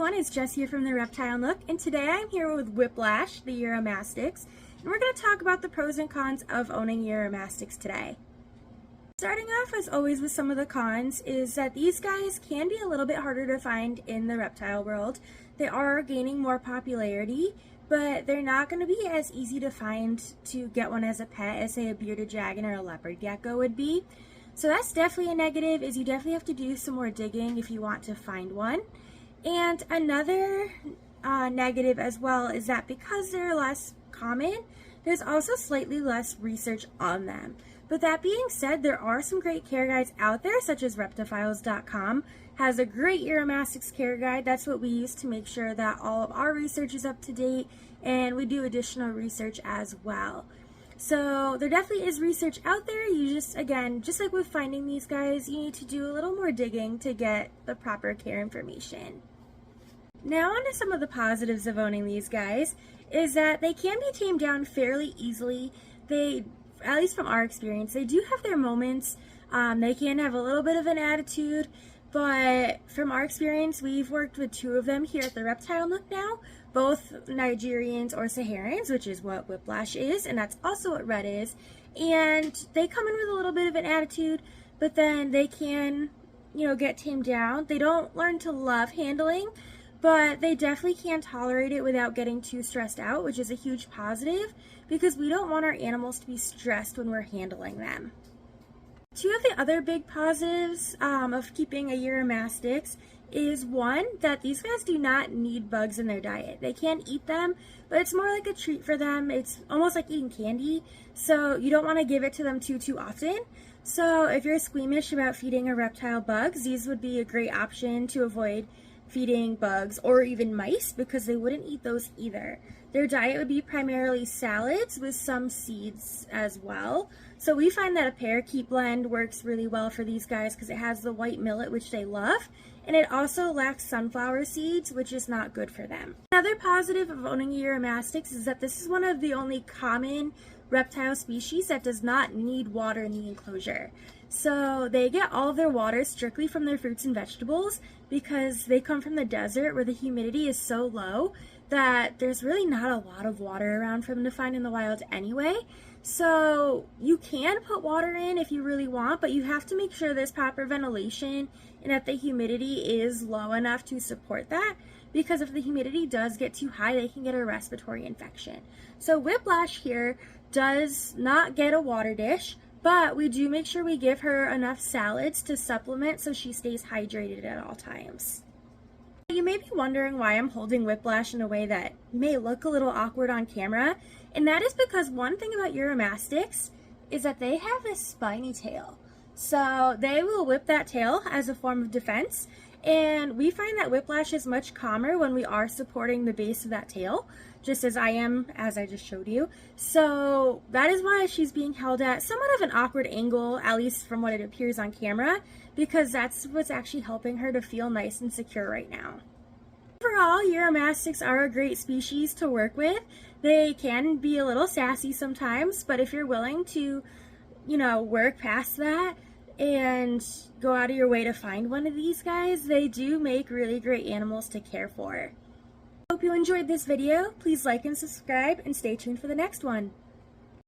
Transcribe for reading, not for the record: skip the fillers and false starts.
everyone, it's Jess here from the Reptile Nook, and today I'm here with Whiplash, the Uromastyx, and we're going to talk about the pros and cons of owning Uromastyx today. Starting off, as always, with some of the cons is that these guys can be a little bit harder to find in the reptile world. They are gaining more popularity, but they're not going to be as easy to find to get one as a pet as, say, a bearded dragon or a leopard gecko would be. So that's definitely a negative, is you definitely have to do some more digging if you want to find one. And another negative as well is that because they're less common, there's also slightly less research on them. But that being said, there are some great care guides out there, such as Reptophiles.com has a great Uromastyx care guide. That's what we use to make sure that all of our research is up to date, and we do additional research as well. So there definitely is research out there. You just, again, just like with finding these guys, you need to do a little more digging to get the proper care information. Now on to some of the positives of owning these guys is that they can be tamed down fairly easily. They, at least from our experience, they do have their moments. They can have a little bit of an attitude, but from our experience, we've worked with two of them here at the Reptile Nook now, both Nigerians or Saharans, which is what Whiplash is, and that's also what Red is. And they come in with a little bit of an attitude, but then they can, get tamed down. They don't learn to love handling, but they definitely can tolerate it without getting too stressed out, which is a huge positive because we don't want our animals to be stressed when we're handling them. Two of the other big positives of keeping a Uromastyx is one, that these guys do not need bugs in their diet. They can eat them, but it's more like a treat for them. It's almost like eating candy, so you don't want to give it to them too often. So if you're squeamish about feeding a reptile bugs, these would be a great option to avoid feeding bugs or even mice, because they wouldn't eat those either. Their diet would be primarily salads with some seeds as well. So we find that a parakeet blend works really well for these guys because it has the white millet, which they love, and it also lacks sunflower seeds, which is not good for them. Another positive of owning a Uromastyx is that this is one of the only common reptile species that does not need water in the enclosure. So they get all of their water strictly from their fruits and vegetables because they come from the desert where the humidity is so low that there's really not a lot of water around for them to find in the wild anyway. So you can put water in if you really want, but you have to make sure there's proper ventilation and that the humidity is low enough to support that, because if the humidity does get too high, they can get a respiratory infection. So Whiplash here does not get a water dish, but we do make sure we give her enough salads to supplement so she stays hydrated at all times. You may be wondering why I'm holding Whiplash in a way that may look a little awkward on camera, and that is because one thing about Uromastyx is that they have a spiny tail. So they will whip that tail as a form of defense, and we find that Whiplash is much calmer when we are supporting the base of that tail, just as I am, as I just showed you. So that is why she's being held at somewhat of an awkward angle, at least from what it appears on camera, because that's what's actually helping her to feel nice and secure right now. Overall, Uromastyx are a great species to work with. They can be a little sassy sometimes, but if you're willing to, work past that and go out of your way to find one of these guys, they do make really great animals to care for. Hope you enjoyed this video. Please like and subscribe and stay tuned for the next one.